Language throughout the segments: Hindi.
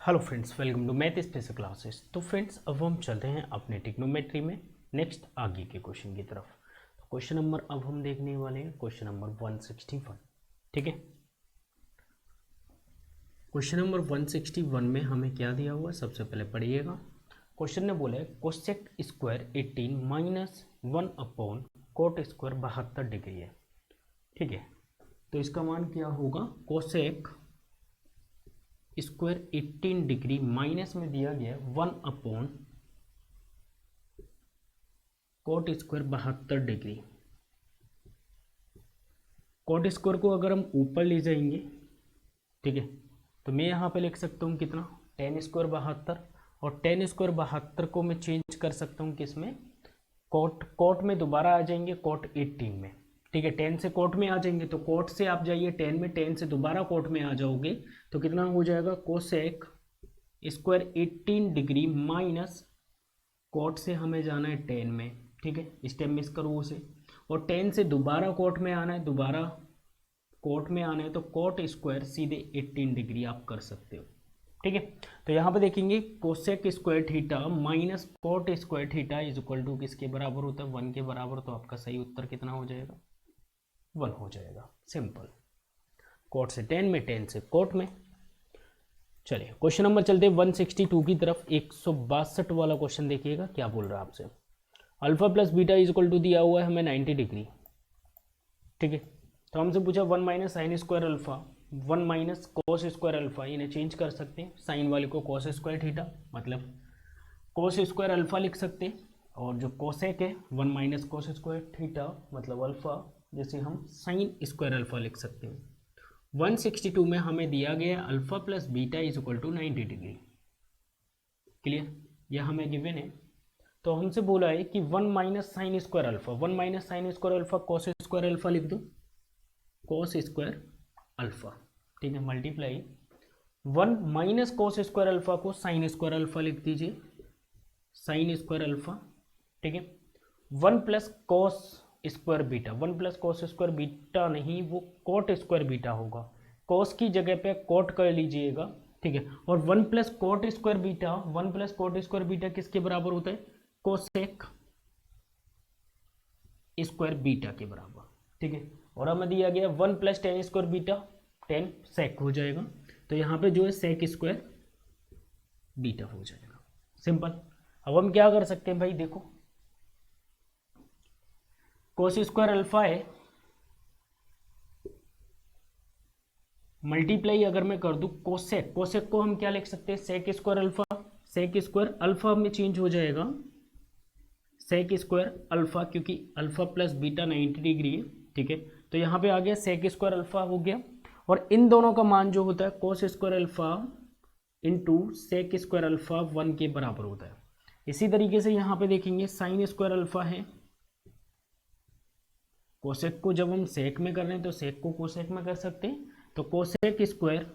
Hello friends, welcome to math special classes. तो फ्रेंड्स, अब हम चलते हैं अपने ट्रिग्नोमेट्री में नेक्स्ट आगे के क्वेश्चन की तरफ। तो क्वेश्चन नंबर अब हम देखने वाले हैं क्वेश्चन नंबर 161। ठीक है, क्वेश्चन नंबर 161 में हमें क्या दिया हुआ है, सबसे पहले पढ़िएगा। क्वेश्चन ने बोला है cosec square 18 minus 1 upon coat square 72 degree है। ठीक है, तो इसका मान क्या होगा, कोसेक स्क्वायर 18 डिग्री माइनस में दिया गया 1 upon coat square 72 degree. Coat square को अगर हम ऊपर ले जाएंगे, ठीक है, तो मैं यहाँ पे लिख सकता हूँ कितना, टेन स्क्वायर 72, और टेन स्क्वायर 72 को मैं चेंज कर सकता हूँ किसमें, कोट में दोबारा आ जाएंगे कोट 18 में। ठीक है, 10 से कोट में आ जाएंगे, तो कोट से आप जाइए 10 में, 10 से दोबारा कोट में आ जाओगे तो कितना हो जाएगा, cosec square 18 degree minus cot से हमें जाना है 10 में। ठीक है, स्टेप मिस करो उसे, और 10 से दोबारा कोट में आना है, दोबारा कोट में आना है, तो कोट स्क्वायर सीधे 18 डिग्री आप कर सकते हो। ठीक है, तो यहाँ पे देखेंगे cosec square theta minus cot square theta is equal to किसके बराबर होता है, 1 के बराबर। तो आपका सही उत्तर कितना हो जाएगा, 1 हो जाएगा। सिंपल, कोट से 10 में, 10 से कोट में। चलिए क्वेश्चन नंबर चलते हैं 162 की तरफ। 162 वाला क्वेश्चन देखिएगा क्या बोल रहा है आपसे। Alpha plus beta is equal to दिया हुआ है हमें 90 डिग्री। ठीक है, तो हमसे पूछा 1 minus sine square alpha, 1 minus cos square alpha, इन्हें चेंज कर सकते हैं, साइन वाले को कोस स्क्वायर थीटा, मतलब कोस स्क्वायर अल्फा लिख सकते हैं, और जो कोसेक है 1 माइनस कोस स्क्वायर थीटा मतलब अल्फा, जैसे हम साइन स्क्वायर अल्फा लिख सकते हैं। 162 में हमें दिया गया alpha plus beta is equal to 90 degree. Clear, यह हमें गिवन है। तो हमसे बोला है कि 1 minus sine square alpha, 1 minus sine square alpha cos square alpha लिख दो, कोस स्क्वायर अल्फा। ठीक है, multiply 1 minus cos square alpha को साइन स्क्वायर अल्फा लिख दीजिए, साइन स्क्वायर अल्फा। ठीक है, 1 plus cos square beta, 1 plus cos square beta नहीं, वो कोट स्क्वायर बीटा होगा, कोस की जगह पे कोट कर लीजिएगा। ठीक है, और 1 plus cot square beta, 1 plus cot square beta किसके बराबर होता है, कोसेक स्क्वायर बीटा के बराबर। ठीक है, और हमें दिया गया 1 प्लस टेन स्क्वायर बीटा, 10 सेक हो जाएगा, तो यहाँ पे जो है सेक स्क्वायर बीटा हो जाएगा। सिंपल। अब हम क्या कर सकते हैं भाई, देखो कोस स्क्वायर अल्फा है, मल्टीप्लाई अगर मैं कर दूं कोसेक, कोसेक को हम क्या लिख सकते हैं, sec square alpha, sec square alpha में चेंज हो जाएगा सेक स्क्वायर अल्फा, क्योंकि अल्फा प्लस बीटा 90 डिग्री है। ठीक है, तो यहाँ पे आ गया सेक स्क्वायर अल्फा हो गया, और इन दोनों का मान जो होता है cos square alpha into sec square alpha 1 के बराबर होता है। इसी तरीके से यहाँ पे देखेंगे साइन स्क्वायर अल्फा है, कोसेक को जब हम सेक में कर रहे हैं तो सेक को कोसेक में कर सकते हैं, तो कोसेक स्क्वायर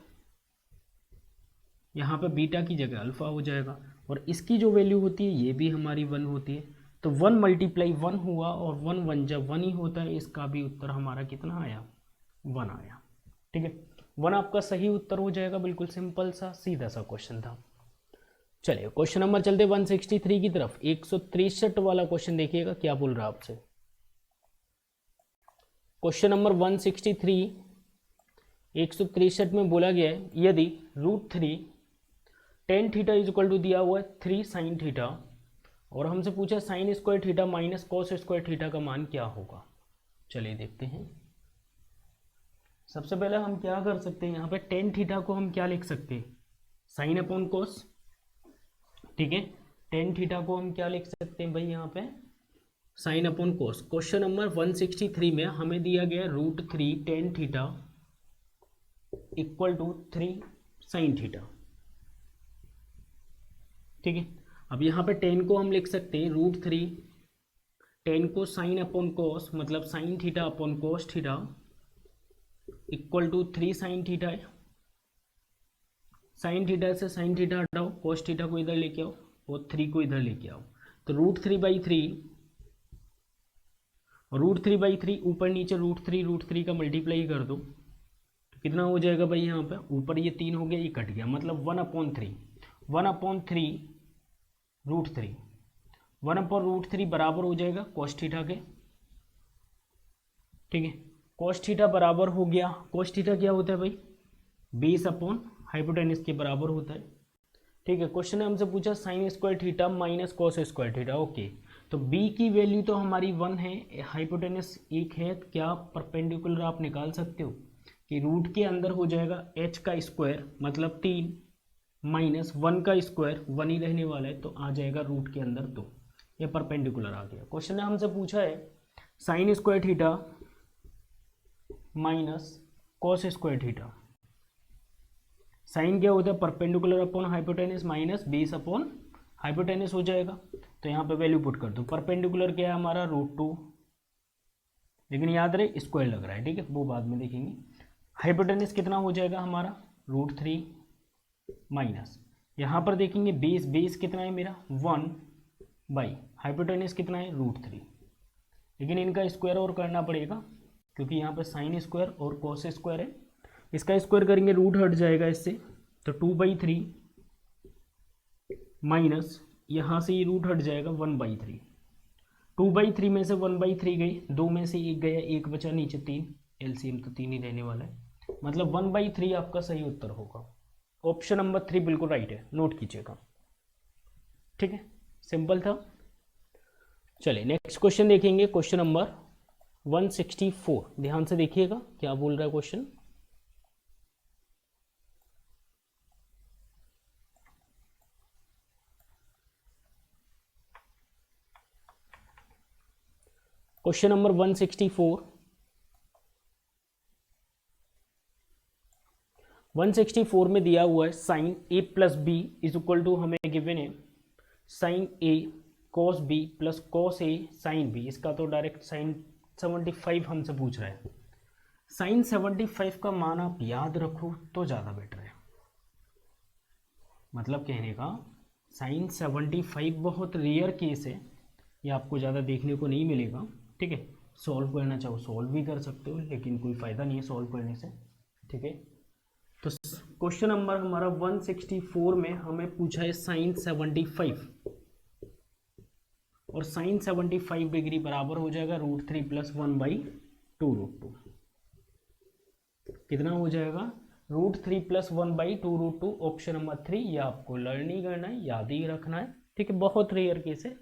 यहाँ पे बीटा की जगह अल्फा हो जाएगा, और इसकी जो वैल्यू होती है ये भी हमारी 1 होती है, तो 1 मल्टीप्लाई 1 हुआ, और 1 1 जब 1 ही होता है, इसका भी उत्तर हमारा कितना आया, 1 आया। ठीक है, 1 आपका सही उत्तर हो जाएगा। बिल्कुल सिंपल सा सीधा सा क्वेश्चन था। चलिए क्वेश्चन नंबर चलते 163 की तरफ। 163 वाला क्वेश्चन देखिएगा क्या बोल रहा है आपसे। क्वेश्चन नंबर 163, 163 में बोला गया है यदि √3 tan theta is equal to दिया हुआ है 3 साइन थीटा, और हमसे पूछा sine square theta minus cos square theta का मान क्या होगा। चलिए देखते हैं। सबसे पहले हम क्या कर सकते हैं, यहाँ पे टेन थीटा को हम क्या लिख सकते हैं, साइन अपॉन कोस। ठीक है, टेन थीटा को हम क्या लिख सकते हैं भाई, यहाँ पे sine upon cos. Question number 163 में हमें दिया गया √3 tan theta equal to 3 sine theta. ठीक है, अब यहाँ पे 10 को हम लिख सकते हैं √3 10 को साइन अपॉन कोस, मतलब sine theta upon cos theta equal to 3 sine theta है। साइन थीटा से साइन थीटा हटाओ, कोस थीटा को इधर लेके आओ, और 3 को इधर लेके आओ, तो √3/3, √3/3 ऊपर नीचे √3 का मल्टीप्लाई कर दो, कितना हो जाएगा भाई यहाँ पे, ऊपर ये 3 हो गया, ये कट गया, मतलब 1/3, 1/3 √3, 1/√3 बराबर हो जाएगा cos थीटा के। ठीक है, cos थीटा बराबर हो गया, cos थीटा क्या होता है भाई, बेस अपॉन हाइपोटेनस के बराबर होता है। ठीक है, क्वेश्चन ने हमसे पूछा sine square theta minus cos square theta. Okay, तो b की वैल्यू तो हमारी 1 है, हाइपोटेनस 1 है, क्या परपेंडिकुलर आप निकाल सकते हो कि रूट के अंदर हो जाएगा h का स्क्वायर मतलब 3 माइनस 1 का स्क्वायर 1 ही रहने वाला है, तो आ जाएगा रूट के अंदर 2, ये परपेंडिकुलर आ गया। क्वेश्चन ने हमसे पूछा है sine square theta minus cos square theta. Sine क्या होता है, perpendicular upon hypotenuse minus base upon hypotenuse हो जाएगा, तो यहाँ पे वैल्यू पुट कर दो। परपेंडिकुलर क्या है हमारा √2, लेकिन याद रहे स्क्वायर लग रहा है, ठीक है, वो बाद में देखेंगे। हाइपोटेनस कितना हो जाएगा हमारा √3 माइनस, यहाँ पर देखेंगे बेस कितना है मेरा 1 बाई हाइपोटेनस कितना है √3, लेकिन इनका स्क्वायर और करना पड़ेगा क्योंकि यहाँ पे साइन स्क्वायर और कॉस स्क्वायर है। इसका स्क्वायर करेंगे रूट हट जाएगा इससे, तो 2/3 माइनस यहाँ से ये रूट हट जाएगा 1/3, 2/3 में से 1/3 गई, 2 में से 1 गया, 1 बचा, नीचे 3, एलसीएम तो 3 ही रहने वाला है, मतलब 1/3 आपका सही उत्तर होगा। ऑप्शन नंबर 3 बिल्कुल राइट है, नोट कीजिएगा। ठीक है, सिंपल था। चलिए नेक्स्ट क्वेश्चन देखेंगे, क्वेश्चन नंबर 164, ध्यान से देखिएगा क्या बोल रहा है क्वेश्चन। क्वेश्चन नंबर 164 में दिया हुआ है sine a plus B is equal to, हमें गिवन है sine a cos b plus cos a sine b। इसका तो डायरेक्ट साइन 75 हमसे पूछ रहा है। साइन 75 का मान आप याद रखो तो ज़्यादा बेटर है, मतलब कहने का साइन 75 बहुत रेयर केस है, ये आपको ज़्यादा देखने को नहीं मिलेगा। ठीक है, सॉल्व करना चाहो सॉल्व भी कर सकते हो, लेकिन कोई फ़ायदा नहीं है सॉल्व करने से। ठीक है, तो क्वेश्चन नंबर हमारा 164 में हमें पूछा है साइन 75, और साइन 75 डिग्री बराबर हो जाएगा √3 + 1/2√2। कितना हो जाएगा √3 + 1/2√2, ऑप्शन नंबर 3। ये आपको लर्न नहीं करना है, याद ही रखना है। ठीक है, बहुत रेयर केस है,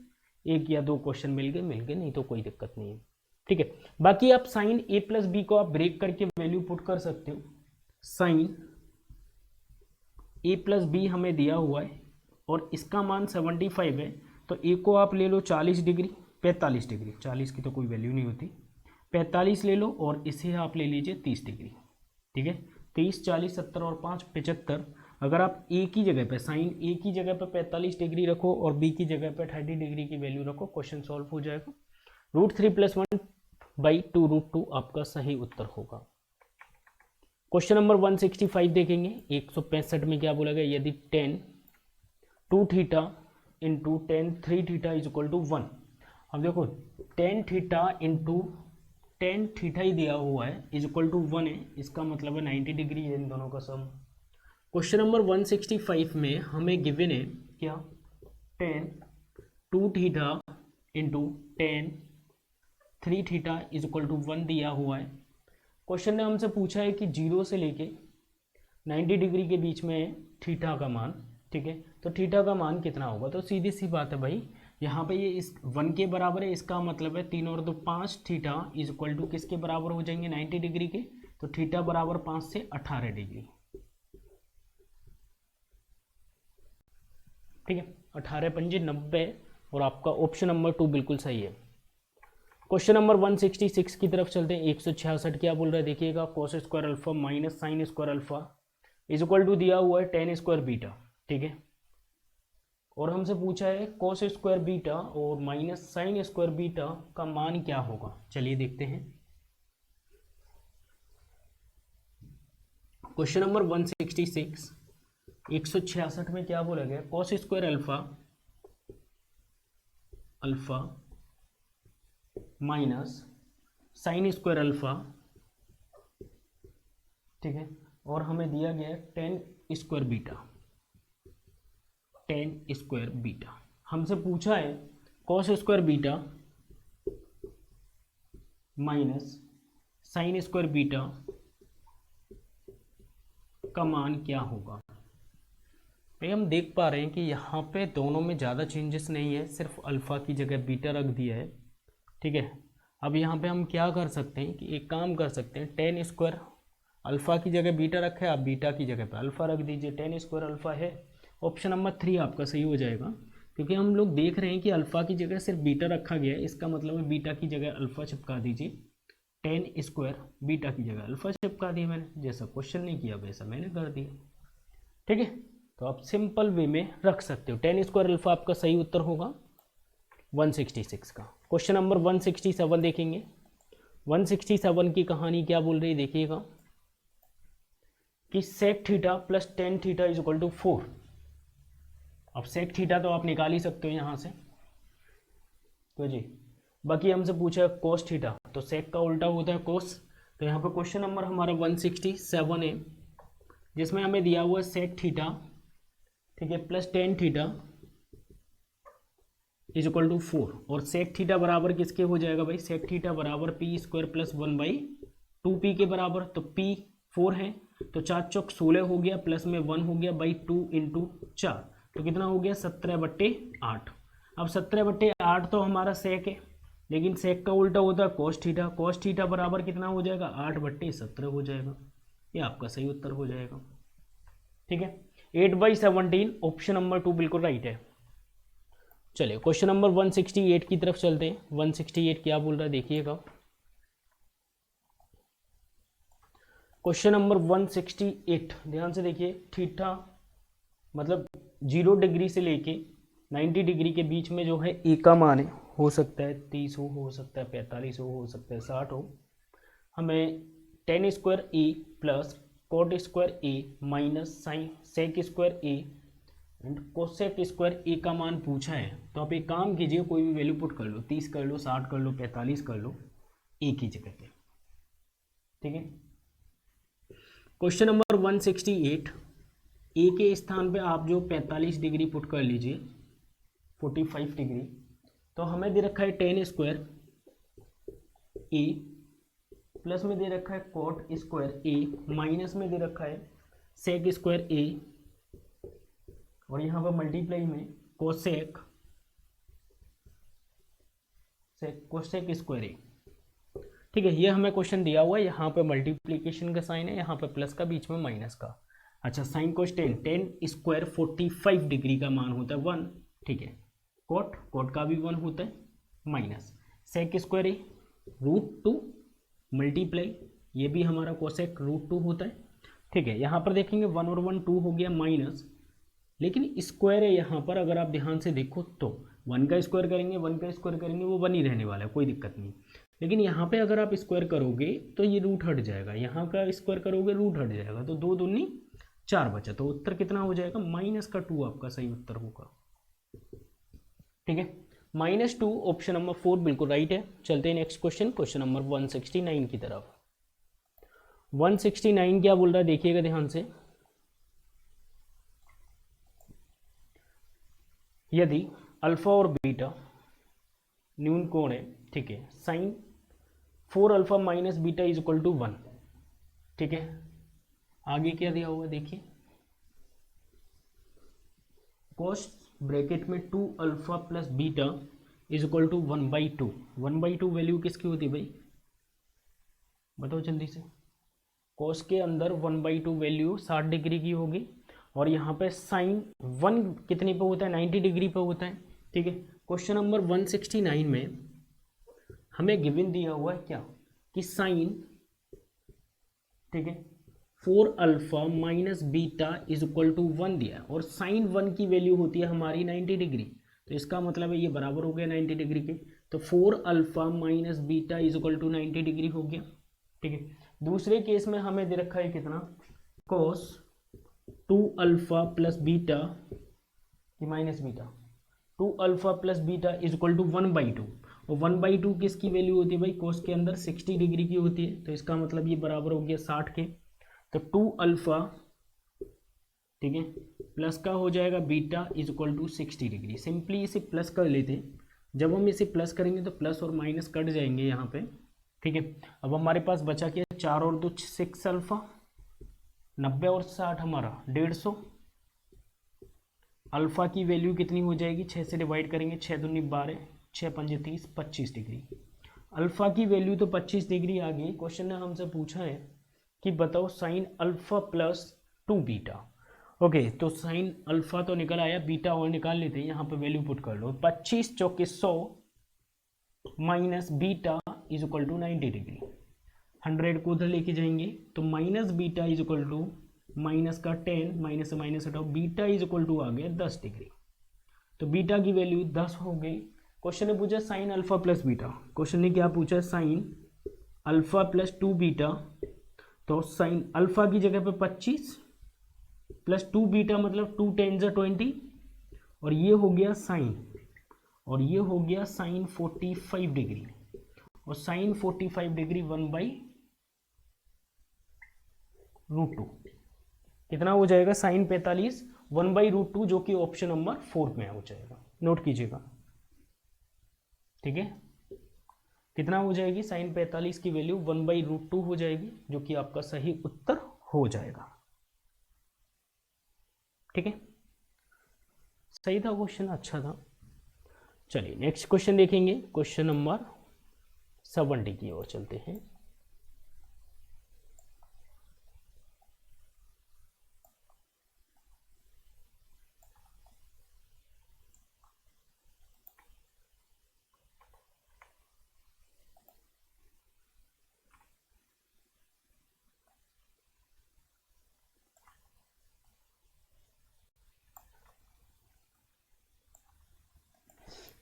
1 या 2 क्वेश्चन मिल गए, नहीं तो कोई दिक्कत नहीं है। ठीक है, बाकी आप साइन a प्लस बी को आप ब्रेक करके वैल्यू पुट कर सकते हो। साइन a प्लस बी हमें दिया हुआ है और इसका मान 75 है, तो a को आप ले लो 40 डिग्री, 45 डिग्री, 40 की तो कोई वैल्यू नहीं होती, 45 ले लो, और इसे आप ले लीजिए 30 डिग्री। ठीक है, 30, 40, 70 और 5 75। अगर आप a की जगह पे साइन a की जगह पे 45 डिग्री रखो और b की जगह पे 30 डिग्री की वैल्यू रखो, क्वेश्चन सॉल्व हो जाएगा। √3 + 1/2√2 आपका सही उत्तर होगा। क्वेश्चन नंबर 165 देखेंगे, 165 में क्या बोला गया, यदि tan 2θ × tan 3θ = 1। अब देखो tan θ ही दिया हुआ है =1 है, इसका मतलब है 90 डिग्री है इन दोनों का सम। क्वेश्चन नंबर 165 में हमें गिवन है क्या, tan 2θ × tan 3θ = 1 दिया हुआ है। क्वेश्चन ने हमसे पूछा है कि 0 से लेके 90 डिग्री के बीच में थीटा का मान। ठीक है, तो थीटा का मान कितना होगा, तो सीधी सी बात है भाई, यहाँ पे ये इस 1 के बराबर है, इसका मतलब है 3 और 2 5, थीटा = किसके बराबर हो जाएंगे 90 डिग्री के, तो थीटा बराबर 5 से 18 डिग्री। ठीक है, 18 पंजे 90, और आपका ऑप्शन नंबर 2 बिल्कुल सही है। क्वेश्चन नंबर 166 की तरफ चलते हैं। 166 क्या बोल रहा है देखिएगा, cos square alpha minus sine square alpha = दिया हुआ है tan स्क्वायर बीटा। ठीक है, और हमसे पूछा है cos स्क्वायर बीटा और माइनस साइन स्क्वायर बीटा का मान क्या होगा। चलिए देखते हैं। क्वेश्चन नंबर 166, 166 में क्या बोला गया, cos square alpha minus sine square alpha. ठीक है, और हमें दिया गया है टेन स्क्वायर बीटा, हमसे पूछा है cos square beta minus sine square beta का मान क्या होगा। भाई हम देख पा रहे हैं कि यहाँ पे दोनों में ज़्यादा चेंजेस नहीं है, सिर्फ अल्फ़ा की जगह बीटा रख दिया है। ठीक है, अब यहाँ पे हम क्या कर सकते हैं कि एक काम कर सकते हैं, टेन स्क्वायर अल्फ़ा की जगह बीटा रखा है, आप बीटा की जगह पे अल्फ़ा रख दीजिए, टेन स्क्वायर अल्फ़ा है। ऑप्शन नंबर 3 आपका सही हो जाएगा, क्योंकि हम लोग देख रहे हैं कि अल्फ़ा की जगह सिर्फ बीटा रखा गया है, इसका मतलब है बीटा की जगह अल्फ़ा चिपका दीजिए, टेन स्क्वायर बीटा की जगह अल्फ़ा चिपका दिया मैंने, जैसा क्वेश्चन नहीं किया वैसा मैंने कर दिया। ठीक है, तो आप सिंपल वे में रख सकते हो, टेन स्क्वायर अल्फ़ा आपका सही उत्तर होगा 166 का। क्वेश्चन नंबर 167 देखेंगे। 167 की कहानी क्या बोल रही है देखिएगा, कि sec theta plus tan theta is equal to 4। अब सेक थीटा तो आप निकाल ही सकते हो यहाँ से, तो जी बाकी हमसे पूछा है कोस थीटा, तो सेक का उल्टा होता है कोस। तो यहाँ पे क्वेश्चन नंबर हमारा 167 है, जिसमें हमें दिया हुआ है सेक थीटा, ठीक है, plus tan theta is equal to 4, और सेक थीटा बराबर किसके हो जाएगा भाई, सेक थीटा बराबर पी स्क्वायर प्लस 1/2 के बराबर। तो पी 4 है, तो 4 चौक 16 हो गया, प्लस में 1 हो गया बाई 2 इंटू 4, तो कितना हो गया 17/8। अब 17/8 तो हमारा सेक है, लेकिन सेक का उल्टा होता है कोस थीटा, कोस थीटा बराबर कितना हो जाएगा 8/17 हो जाएगा, ये आपका सही उत्तर हो जाएगा। ठीक है, 8/17 ऑप्शन नंबर 2 बिल्कुल राइट है। चलिए क्वेश्चन नंबर 168 की तरफ चलते हैं। 168 क्या बोल रहा है देखिएगा, क्वेश्चन नंबर 168 ध्यान से देखिए, थीटा मतलब 0 डिग्री से लेके 90 डिग्री के बीच में जो है ए का मान है, हो सकता है 30 हो सकता है 45 हो सकता है 60 हो। हमें tan square A plus cot square A minus sine sec square A and cosec square A का मान पूछा है। तो आप एक काम कीजिए, कोई भी वैल्यू पुट कर लो, 30 कर लो, 60 कर लो, 45 कर लो, ए की जगह पे। ठीक है, क्वेश्चन नंबर 168, ए के स्थान पे आप जो 45 डिग्री पुट कर लीजिए, 45 डिग्री, तो हमें दे रखा है टेन स्क्वायर ए, प्लस में दे रखा है कोट स्क्वायर ए, माइनस में दे रखा है सेक स्क्वायर ए, और यहाँ पर मल्टीप्लाई में कोसेक स्क्वायर ए। ठीक है, ये हमें क्वेश्चन दिया हुआ है, यहाँ पे मल्टीप्लीकेशन का साइन है, यहाँ पे प्लस का, बीच में माइनस का। अच्छा, sine cos ten square 45 degree का मान होता है 1। ठीक है, कोट का भी 1 होता है, माइनस सेक स्क्वायर ए √2 मल्टीप्लाई, ये भी हमारा कोसेक √2 होता है। ठीक है, यहाँ पर देखेंगे 1 और 1 2 हो गया माइनस, लेकिन स्क्वायर है यहाँ पर, अगर आप ध्यान से देखो तो 1 का स्क्वायर करेंगे, 1 का स्क्वायर करेंगे, वो 1 ही रहने वाला है, कोई दिक्कत नहीं। लेकिन यहाँ पे अगर आप स्क्वायर करोगे तो ये रूट हट जाएगा, यहाँ का स्क्वायर करोगे रूट हट जाएगा, तो 2 दूनी 4 बचा, तो उत्तर कितना हो जाएगा -2 आपका सही उत्तर होगा। ठीक है, -2 ऑप्शन नंबर 4 बिल्कुल राइट है। चलते हैं नेक्स्ट क्वेश्चन, क्वेश्चन नंबर 169 की तरफ। 169 क्या बोल रहा है देखिएगा ध्यान से, यदि अल्फा और बीटा न्यून कोण है, ठीक है, sine 4 alpha minus beta is equal to 1। ठीक है, आगे क्या दिया हुआ देखिए, कोस ब्रैकेट में 2 alpha plus beta is equal to 1/2। 1/2 value किसकी होती है भाई, बताओ जल्दी से। कोस के अंदर 1/2 वैल्यू 60 डिग्री की होगी, और यहाँ पे साइन 1 कितने पे होता है 90 डिग्री पे होता है। ठीक है, क्वेश्चन नंबर 169 में हमें गिवन दिया हुआ है क्या, कि साइन, ठीक है, 4 alpha minus beta is equal to 1 दिया है, और साइन 1 की वैल्यू होती है हमारी 90 डिग्री, तो इसका मतलब है ये बराबर हो गया 90 डिग्री के, तो 4 alpha minus beta is equal to 90 degree हो गया। ठीक है, दूसरे केस में हमें दे रखा है कितना, cos 2 alpha plus beta minus beta, 2 alpha plus beta is equal to 1/2, और 1/2 किसकी वैल्यू होती है भाई, कोस के अंदर 60 डिग्री की होती है, तो इसका मतलब ये बराबर हो गया 60 के। तो 2 अल्फा, ठीक है, प्लस का हो जाएगा beta is equal to 60 degree. Simply इसे प्लस कर लेते हैं। जब हम इसे प्लस करेंगे तो प्लस और माइनस कट जाएंगे यहाँ पे, ठीक है। अब हमारे पास बचा क्या, 4 और 2 6 अल्फा, 90 और 60 हमारा 150। अल्फा की वैल्यू कितनी हो जाएगी, 6 से डिवाइड करेंगे, 6 दूनी 12, 6 पंजे 30, 25 डिग्री। अल्फा की वैल्यू तो 25 डिग्री आ गई। क्वेश्चन ने हमसे पूछा है कि बताओ sine alpha plus 2 beta. Okay, तो साइन अल्फा तो निकल आया, बीटा और निकाल लेते हैं। यहाँ पे वैल्यू पुट कर लो, 25 चौके 100 minus beta is equal to 90 degree. 100 को उधर लेके जाएंगे तो minus beta is equal to minus का 10, माइनस से माइनस हटाओ, बीटा इज इक्वल टू आ गया 10 डिग्री। तो बीटा की वैल्यू 10 हो गई। क्वेश्चन ने पूछा sine alpha plus beta. Question ने क्या पूछा, साइन अल्फा प्लस 2 बीटा। तो साइन अल्फा की जगह पे 25 प्लस 2 बीटा मतलब 2 10 जा 20, और ये हो गया साइन, और ये हो गया साइन 45 डिग्री, और साइन 45 डिग्री 1/√2 कितना हो जाएगा, साइन 45 1/√2, जो कि ऑप्शन नंबर 4 में हो जाएगा। नोट कीजिएगा, ठीक है। कितना हो जाएगी, साइन 45 की वैल्यू 1/√2 हो जाएगी, जो कि आपका सही उत्तर हो जाएगा, ठीक है। सही था क्वेश्चन, अच्छा था। चलिए नेक्स्ट क्वेश्चन देखेंगे, क्वेश्चन नंबर 70 की ओर चलते हैं।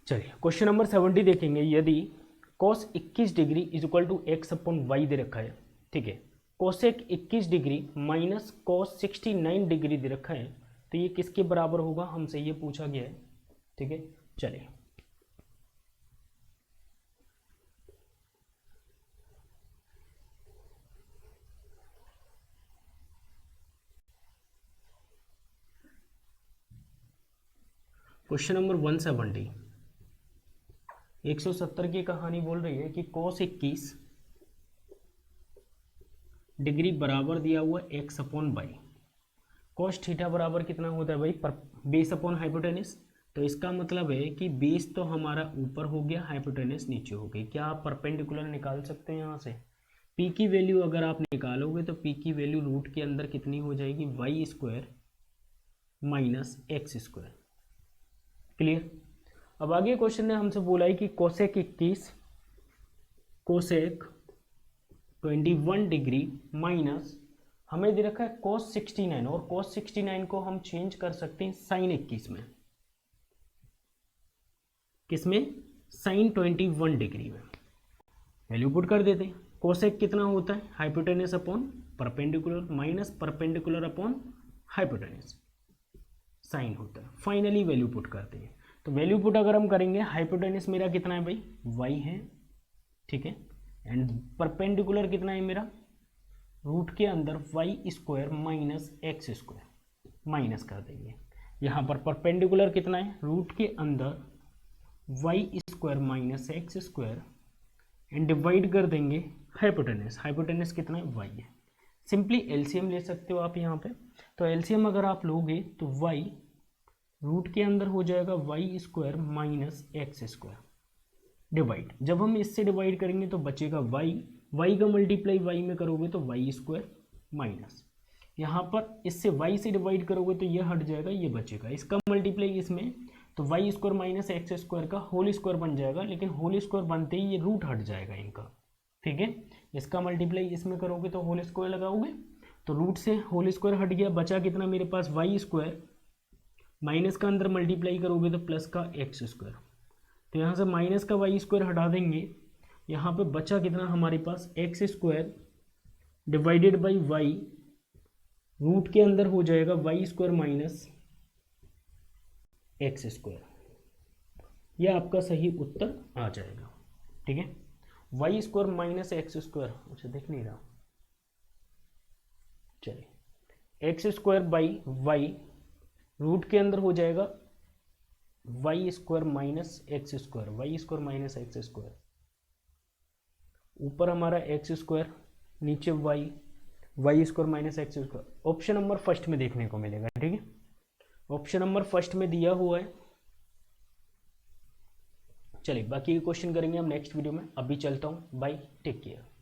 चलिए क्वेश्चन नंबर 70 देखेंगे। यदि cos 21 degree is equal to X upon Y दे रखा है, ठीक है, cosec 21 degree minus cos 69 degree दे रखा है, तो ये किसके बराबर होगा, हमसे ये पूछा गया है, ठीक है। चलिए क्वेश्चन नंबर 170, 170 की कहानी बोल रही है कि cos 21 डिग्री बराबर दिया हुआ X upon Y. cos theta बराबर कितना होता है भाई, बेस अपॉन हाइपोटेनस। तो इसका मतलब है कि बेस तो हमारा ऊपर हो गया, हाइपोटेनस नीचे हो गई। क्या आप परपेंडिकुलर निकाल सकते हैं यहाँ से। पी की वैल्यू अगर आप निकालोगे तो पी की वैल्यू रूट के अंदर कितनी हो जाएगी, Y square minus X square. Clear. अब आगे क्वेश्चन ने हमसे बोला है कि कोसेक 21 कोसेक 21 डिग्री माइनस हमें दे रखा है cos 69, और cos 69 को हम चेंज कर सकते हैं साइन 21 में। किसमें, साइन 21 डिग्री में। वैल्यू पुट कर देते हैं। कोसेक कितना होता है, hypotenuse upon perpendicular minus perpendicular upon hypotenuse, sine होता है। फाइनली वैल्यू पुट करते हैं। तो वैल्यू पुट अगर हम करेंगे, हाइपोटेनस मेरा कितना है भाई, y है, ठीक है, एंड परपेंडिकुलर कितना है मेरा, रूट के अंदर Y square minus X square, minus कर देंगे। यहाँ पर परपेंडिकुलर कितना है, रूट के अंदर Y square minus X square, and divide कर देंगे हाइपोटेनस। हाइपोटेनस कितना है, वाई है। सिंपली एलसीएम ले सकते हो आप यहाँ पे। तो एलसीएम अगर आप लोगे तो वाई रूट के अंदर हो जाएगा Y square minus X square divide, जब हम इससे डिवाइड करेंगे तो बचेगा वाई, वाई का मल्टीप्लाई वाई में करोगे तो वाई स्क्वायर माइनस, यहाँ पर इससे वाई से डिवाइड करोगे तो ये हट जाएगा, ये बचेगा, इसका मल्टीप्लाई इसमें, तो Y square minus X square का होल स्क्वायर बन जाएगा, लेकिन होल स्क्वायर बनते ही ये रूट हट जाएगा इनका, ठीक है। इसका मल्टीप्लाई इसमें करोगे तो होल स्क्वायर लगाओगे, तो रूट से होल स्क्वायर हट गया, बचा कितना मेरे पास वाई स्क्वायर, माइनस का अंदर मल्टीप्लाई करोगे तो प्लस का एक्स स्क्वायर, तो यहाँ से माइनस का वाई स्क्वायर हटा देंगे, यहाँ पे बचा कितना हमारे पास X square divided by Y, root के अंदर हो जाएगा Y square minus X square, यह आपका सही उत्तर आ जाएगा, ठीक है। Y square minus X square, अच्छा दिख नहीं रहा, चलिए X square by Y root के अंदर हो जाएगा Y square minus X square, Y square minus X square, ऊपर हमारा एक्स स्क्वायर, नीचे Y, Y square minus X square. Option number first में देखने को मिलेगा, ठीक है। ऑप्शन नंबर फर्स्ट में दिया हुआ है। चलिए बाकी के क्वेश्चन करेंगे हम नेक्स्ट वीडियो में। अभी चलता हूँ, बाय, टेक केयर।